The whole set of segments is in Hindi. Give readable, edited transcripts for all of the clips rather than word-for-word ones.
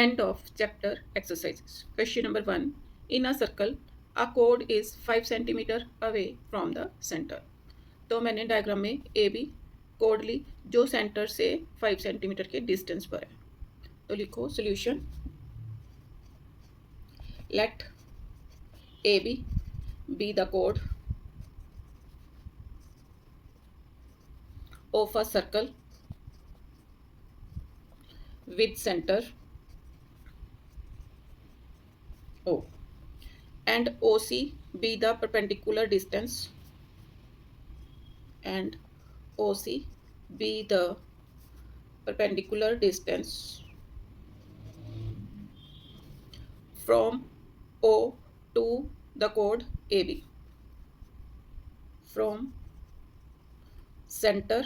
End of chapter exercises. Question number 1. In a circle, a chord is 5 centimeter away from the center. तो मैंने डायग्राम में ए बी कोड ली जो सेंटर से 5 सेंटीमीटर के डिस्टेंस पर है. तो लिखो solution. Let A B the कोड of a circle with center O and OC be the perpendicular distance and OC be the perpendicular distance from O to the chord AB from center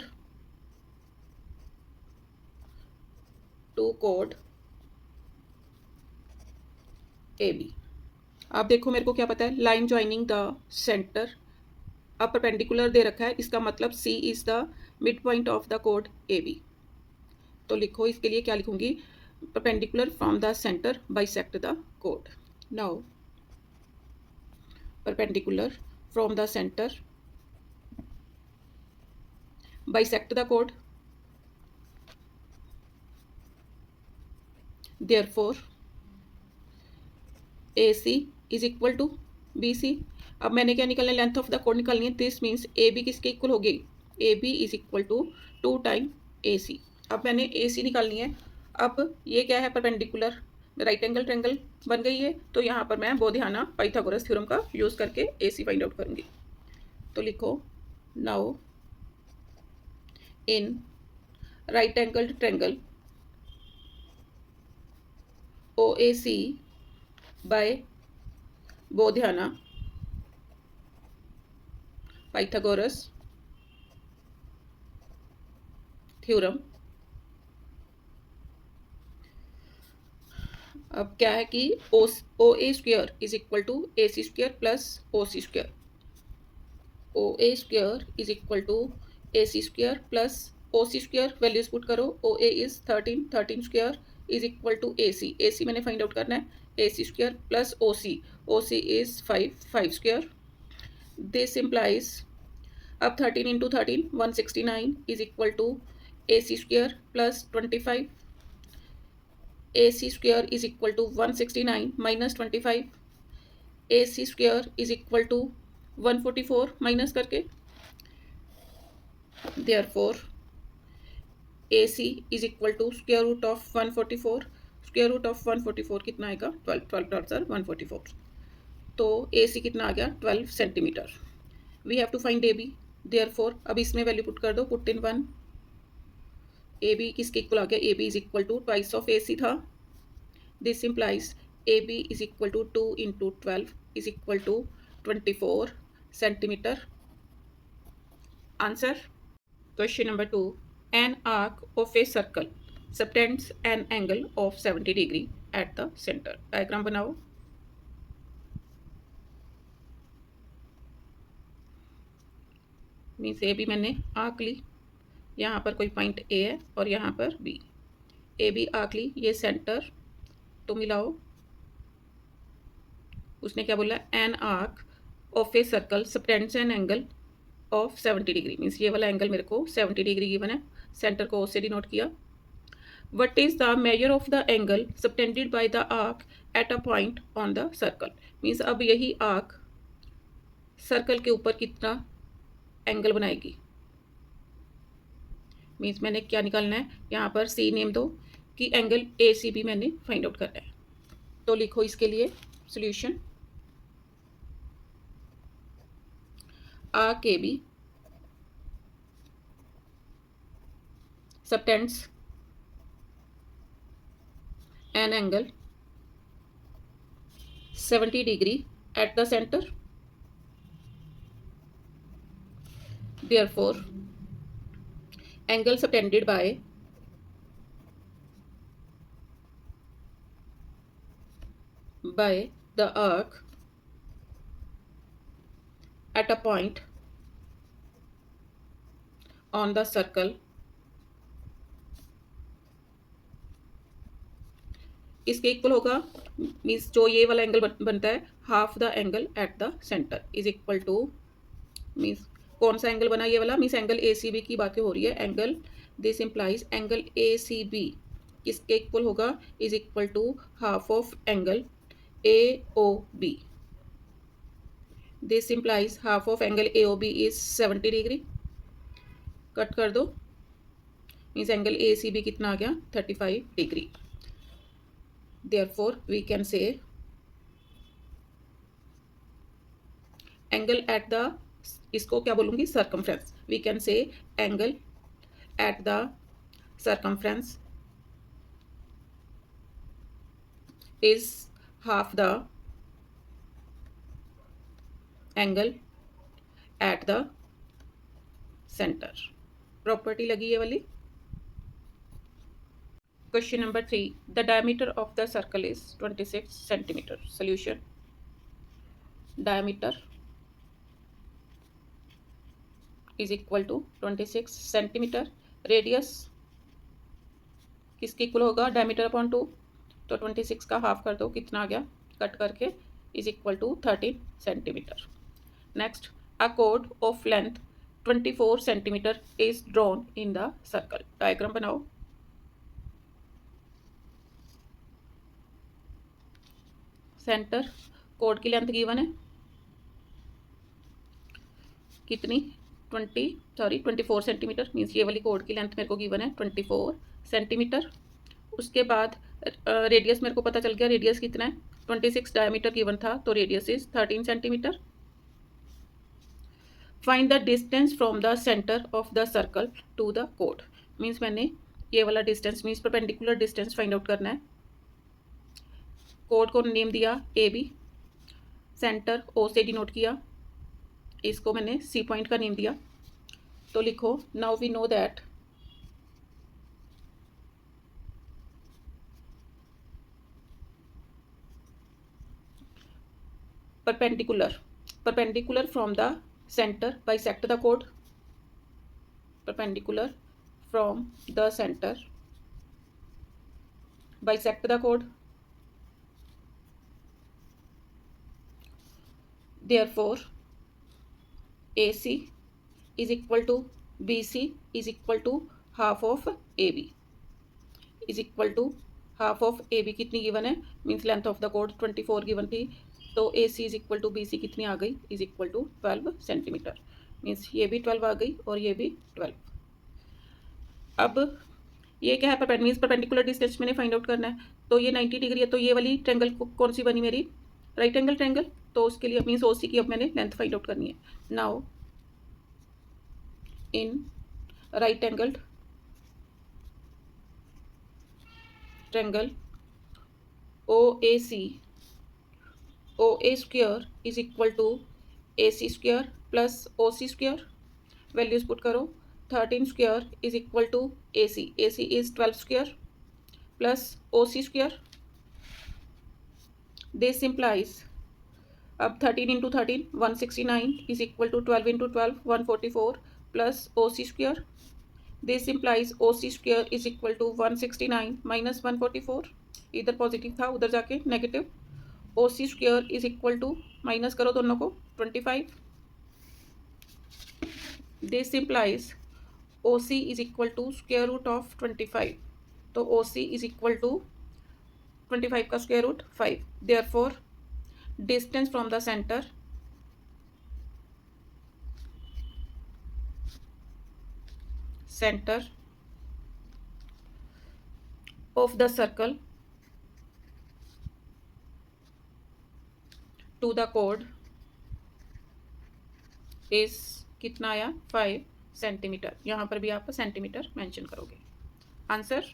to chord AB. आप देखो मेरे को क्या पता है, लाइन ज्वाइनिंग द सेंटर. अब परपेंडिकुलर दे रखा है, इसका मतलब C is the mid point of the कोड AB. तो लिखो इसके लिए क्या लिखूंगी, perpendicular from the centre bisect the कोड. Now perpendicular from the centre bisect the कोड. Therefore AC is equal to BC. अब मैंने क्या निकालना है, लेंथ ऑफ द कोड निकालनी है. दिस मीन्स AB किसके इक्वल होगी, AB is equal to 2 time AC. अब मैंने AC निकालनी है. अब ये क्या है, परपेंडिकुलर राइट एंगल ट्रायंगल बन गई है. तो यहाँ पर मैं बोधियाना पाइथागोरस थ्योरम का यूज़ करके AC फाइंड आउट करूँगी. तो लिखो now in right angle triangle OAC by Baudhayana Pythagoras theorem. अब क्या है कि OA square is equal to AC square plus OC square. OA square is equal to AC square plus OC square. Values put करो. OA is 13 square is equal to AC मैंने फाइंड आउट करना है. AC square plus OC is 5 square. This implies अब 13 into 13 169 is equal to AC square plus 25. AC square is equal to 169 minus 25. AC square is equal to 144 minus करके. Therefore AC is equal to square root of 144. Square root of 144 कितना आएगा, 12 डॉट सर 144. तो AC कितना आ गया, 12 centimetre. We have to find AB. Therefore अब इसमें वैल्यू पुट कर दो, पुट इन 1. AB किसके इक्वल आ गया, AB is equal to twice of AC था. This implies AB is equal to 2 into 12 is equal to 24 centimetre. Answer. Question number 2. An arc of a circle subtends an angle of 70 degree at the center. Diagram बनाओ. मीन्स ए बी मैंने आर्क ली, यहाँ पर कोई पॉइंट A है और यहाँ पर B. ए बी आर्क ली, ये सेंटर. तो मिलाओ. उसने क्या बोला, an arc of a circle subtends an angle of 70 degree. Means ये वाला एंगल मेरे को 70 डिग्री गिवन है. सेंटर को O से डिनोट किया. What is the measure of the angle subtended by the arc at a point on the circle. Means अब यही आर्क सर्कल के ऊपर कितना एंगल बनाएगी. मीन्स मैंने क्या निकालना है, यहाँ पर C नेम दो कि एंगल ACB मैंने फाइंड आउट करना है. तो लिखो इसके लिए solution. Arc AB subtends an angle 70 degree at the center. Therefore, angle subtended by the arc at a point on the circle इसके इक्वल होगा, मीन्स जो ये वाला एंगल बनता है half the angle at the centre is equal to, means कौन सा एंगल बना ये वाला, means angle A C B की बातें हो रही है। Angle this implies angle A C B किसके इक्वल होगा, is equal to half of angle A O B. This implies half of angle A O B is 70 degree. Cut कर दो, means angle A C B कितना आ गया, 35 degree. Therefore we can say angle at the, इसको क्या बोलूंगी, circumference. We can say angle at the circumference is half the angle at the centre. Property लगी ये वाली। Question number 3, the diameter of the circle is 26 centimetre. Solution, diameter is equal to 26 centimetre. Radius किसके इक्वल होगा, डायमीटर अपॉन 2, तो 26 का हाफ कर दो, कितना आ गया, कट करके, is equal to 13 centimetre. Next, a कोड of length 24 centimetre is drawn in the circle. Diagram बनाओ। सेंटर, कोड की लेंथ गिवन है कितनी, 24 सेंटीमीटर, मीन्स ये वाली कोड की लेंथ मेरे को गिवन है 24 सेंटीमीटर। उसके बाद रेडियस मेरे को पता चल गया, रेडियस कितना है, 26 डायमीटर गिवन था, तो radius is 13 centimetre. Find the distance from the centre of the circle to the कोड, मीन्स मैंने ये वाला distance, means perpendicular distance find out करना है। कोड को नेम दिया ए बी, सेंटर ओ से डिनोट किया, इसको मैंने सी पॉइंट का नेम दिया। तो लिखो, now we know that perpendicular from the center bisect the chord, perpendicular from the center bisect the chord, therefore AC is equal to BC is equal to half of AB is equal to half of A B कितनी गिवन है, मीन्स लेंथ ऑफ द कोड 24 गिवन थी, तो A C is equal to B C कितनी आ गई, is equal to 12 centimetre, means ये भी 12 आ गई और ये भी 12। अब ये क्या है, मीन्स परपेंडिकुलर डिस्टेंस मैंने फाइंड आउट करना है, तो ये 90 डिग्री है, तो ये वाली ट्रेंगल कौन सी बनी मेरी, राइट एंगल ट्रेंगल, तो उसके लिए मीन्स ओ सी की अब मैंने लेंथ फाइंड आउट करनी है। Now in right angled triangle OAC, OA square is equal to AC square plus OC square, values put करो, 13 square is equal to AC, AC is 12 square plus OC square, this implies, अब 13 into 13 169 is equal to 12 into 12 144 plus OC square, this implies OC square is equal to 169 minus 144, इधर पॉजिटिव था उधर जाके negative, OC square is equal to, minus करो दोनों को, 25, this implies OC is equal to square root of 25, तो OC इज इक्वल टू 25 का square root 5, therefore distance from the centre of the circle to the कोड इज कितना आया, 5 सेंटीमीटर। यहाँ पर भी आप सेंटीमीटर मेंशन करोगे। Answer,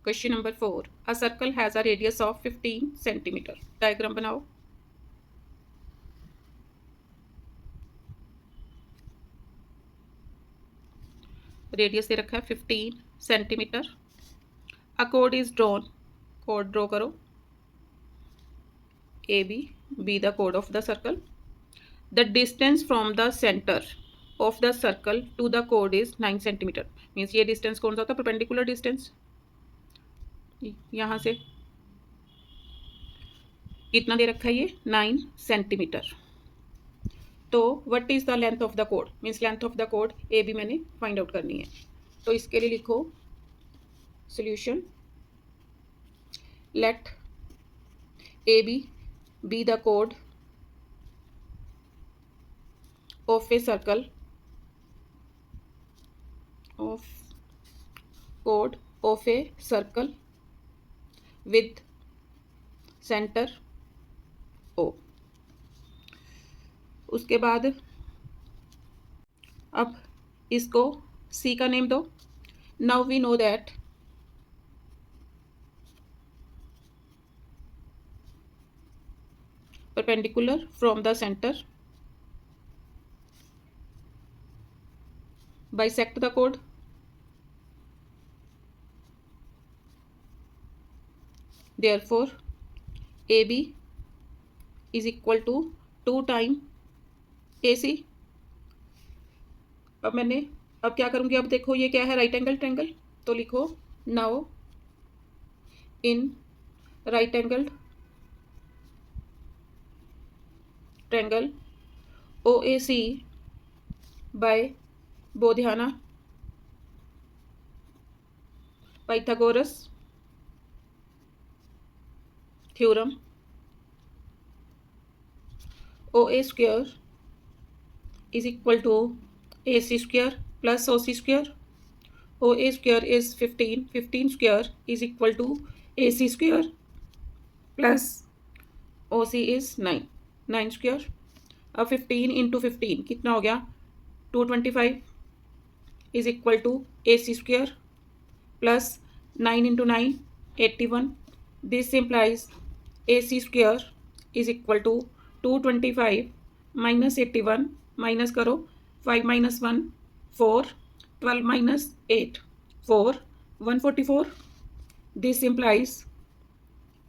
question number 4, a circle has a radius of 15 centimetre. Diagram बनाओ। रेडियस दे रखा है 15 centimetre. A code is drawn, code draw करो, AB be the chord of the circle. The distance from the center of the circle to the chord is 9 centimetre, means ये डिस्टेंस कौन सा होता है, परपेंडिकुलर डिस्टेंस, यहाँ से कितना दे रखा है ये 9 सेंटीमीटर। तो what is the length of the कोड, means length of the code A B मैंने फाइंड आउट करनी है। तो इसके लिए लिखो solution let A B the कोड of a circle of chord of a circle with center O। उसके बाद अब इसको C का नेम दो। Now we know that perpendicular from the center bisect the chord, therefore AB is equal to 2 time AC। अब क्या करूँगी, अब देखो ये क्या है, राइट एंगल ट्रायंगल। तो लिखो now in right angle triangle OAC by Baudhayana Pythagoras theorem OA square is equal to AC square plus OC square। OA square is 15, 15 square is equal to AC square plus OC is 9, 9 square। अब 15 इंटू 15 कितना हो गया 225 is equal to AC square plus 9 into 9 81। This implies AC square is equal to 225 minus 81 minus करो 5 minus 1 4 12 minus 8 4 144। This implies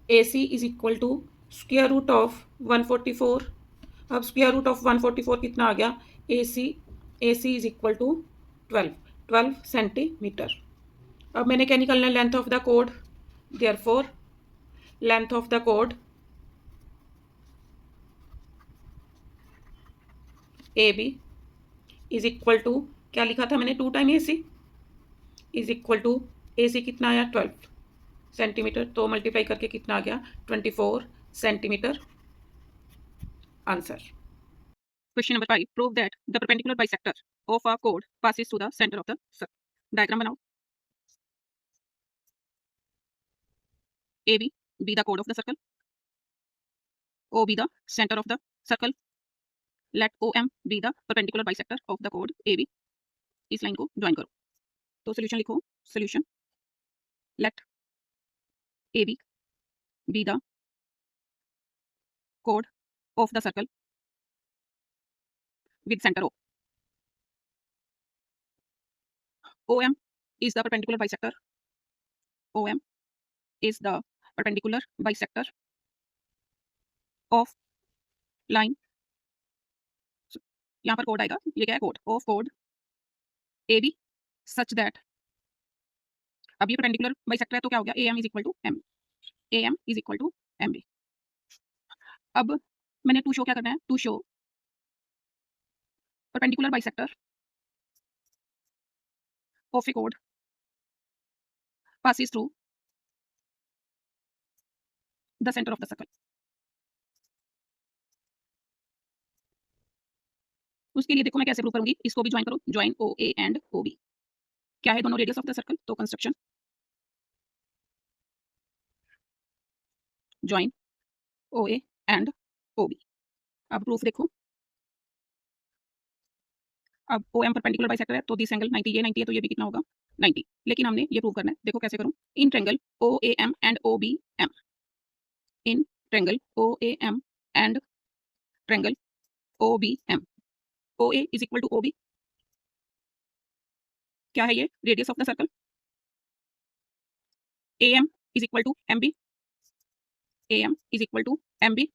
AC is equal to square root of 144। अब स्क्वायर रूट ऑफ 144 कितना आ गया AC is equal to 12 centimetre. अब मैंने क्या निकालना है, लेंथ ऑफ द कोड। देयरफॉर लेंथ ऑफ द कोड AB इज इक्वल टू, क्या लिखा था मैंने, 2 time AC is equal to AC कितना आया 12 सेंटीमीटर, तो मल्टीप्लाई करके कितना आ गया 24 centimetre. Answer. Question number 5, prove that the perpendicular bisector of a code passes through the centre of the circle. Diagram बनाओ। AB be the chord of the circle, O be the center of the circle, let OM be the perpendicular bisector of the chord AB। इस लाइन को ज्वाइन करो। तो सोल्यूशन लिखो, solution let AB be the chord of the circle with center O। OM is the perpendicular bisector, OM is the perpendicular bisector of line, यहाँ पर कोड आएगा, ये क्या है code of code AB such that, अब ये परपेंडिकुलर बाइसेक्टर है तो क्या हो गया AM is equal to M, AM is equal to MB। अब मैंने टू शो क्या करना है, to show perpendicular bisector of a कोड passes through the center of the circle। उसके लिए देखो मैं कैसे प्रूव करूंगी, इसको भी ज्वाइन करो, ज्वाइन OA एंड OB। क्या है दोनों रेडियस ऑफ द सर्कल, तो construction join OA and OB। अब प्रूफ देखो, अब OM परपेंडिकुलर बाइसेक्टर है तो दिस एंगल 90, ये 90 है तो ये भी कितना होगा 90। लेकिन हमने ये प्रूव करना है, देखो कैसे करूं, in triangle OAM and OBM, in triangle OAM and triangle OBM, OA is equal to OB, क्या है ये radius of the circle, AM is equal to MB, AM is equal to MB।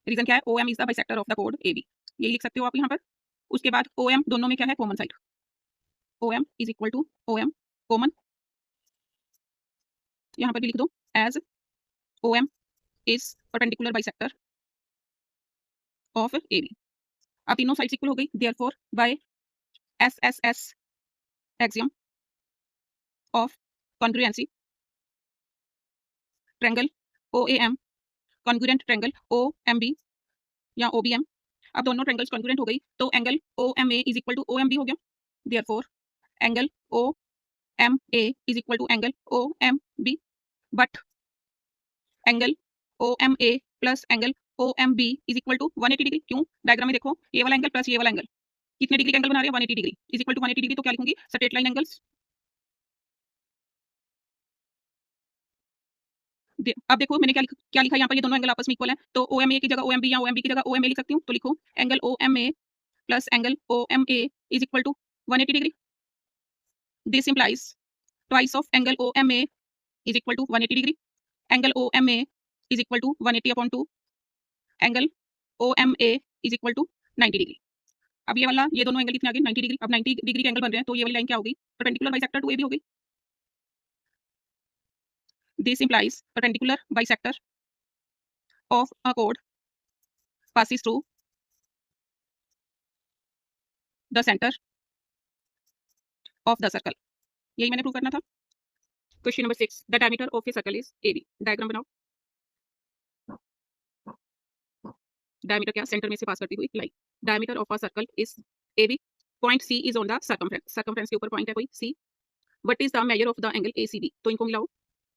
Reason क्या है, OM is the bisector of the कोड AB, यही लिख सकते हो आप यहाँ पर। उसके बाद OM दोनों में क्या है, common side, OM is equal to OM common, यहाँ पर भी लिख दो as OM is perpendicular bisector of AB। अब तीनों साइड्स इक्वल हो गई, therefore by SSS axiom of congruency triangle OAM congruent triangle OMB या OBM। अब दोनों ट्रायंगल्स कॉन्ग्रुएंट हो गई तो angle OMA is equal to OMB हो गया, therefore angle OMA is equal to angle OMB। But angle OMA plus angle OMB is equal to 180 degree. क्यों? डायग्राम में देखो, ये वाला एंगल प्लस ये वाला एंगल कितने डिग्री का एंगल बना रहे हैं? 180 degree is equal to 180 degree. तो क्या लिखूंगी? Straight line angles. अब देखो मैंने क्या लिखा यहाँ पर, ये दोनों एंगल आपस में इक्वल है, तो OMA की जगह OMB या OMB की जगह OMA लिख सकती हूँ। तो लिखो angle OMA plus angle OMA is equal to 180 degree. This implies twice of angle OMA is equal to 180 degree. Angle OMA is equal to 180 upon 2 angle OMA is equal to 90 degree. अब ये वाला, ये दोनों एंगल कितने आ गए? 90 डिग्री। अब 90 डिग्री के एंगल बन रहे हैं तो ये वाली लाइन क्या हो गई? परपेंडिकुलर बाइसेक्टर टू AB हो गई। This implies perpendicular bisector of a chord passes through the center of the circle। यही मैंने प्रूव करना था। Question number 6, the diameter of a circle is AB। Diagram बनाओ। डायमीटर क्या? सेंटर में से पास करती हुई line. Diameter of a circle is AB। Point C is on the circumference. Circumference के ऊपर पॉइंट है कोई C। What is the measure of the angle ACB? तो इनको मिलाओ,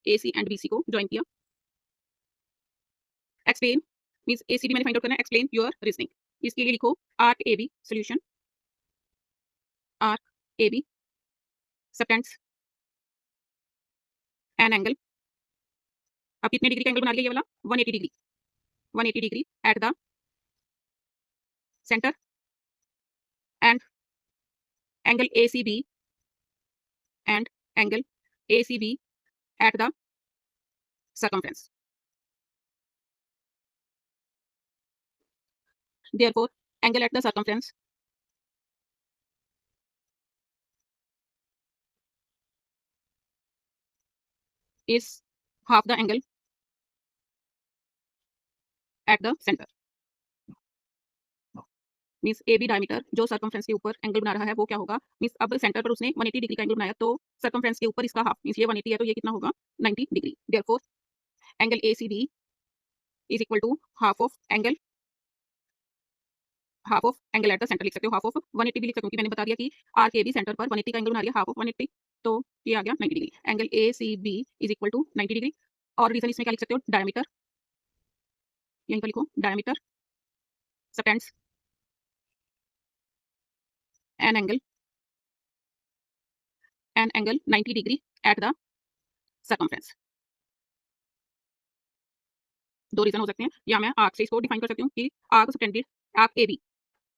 AC एंड BC को ज्वाइन किया। एक्सप्लेन मींस ACB मैंने फाइंड आउट करना है। Explain your reasoning. इसके लिए लिखो arc AB solution. Arc AB subtends an angle. अब कितने डिग्री का एंगल बना लिया ये वाला? 180 degree. 180 degree at the centre and angle ACB and angle ACB at the circumference। Therefore, angle at the circumference is half the angle at the center। Means AB diameter जो सर्कमफ्रेंस के ऊपर एंगल बना रहा है वो क्या होगा? मीन्स अब सेंटर पर उसने 180 डिग्री का एंगल बनाया तो सर्कमफ्रेंस के ऊपर इसका हाफ, मीन्स ये 180 है तो ये कितना होगा? 90 degree. Therefore angle ACB is equal to half of angle at the centre. लिख सकते हो हाफ ऑफ 180 भी लिख सकते हो, क्योंकि मैंने बता दिया कि आर्क AB सेंटर पर 180 का एंगल बना रही है, हाफ ऑफ 180 तो ये आ गया 90 degree. Angle ACB is equal to 90 degree. और रीजन इसमें क्या लिख सकते हो? डायमीटर, यहीं पर लिखो diameter subtends an angle 90 degree at the circumference. दो रीजन हो सकते हैं, या मैं आर्क से इसको डिफाइन कर सकती हूँ कि आर्क सबटेंडेड आर्क AB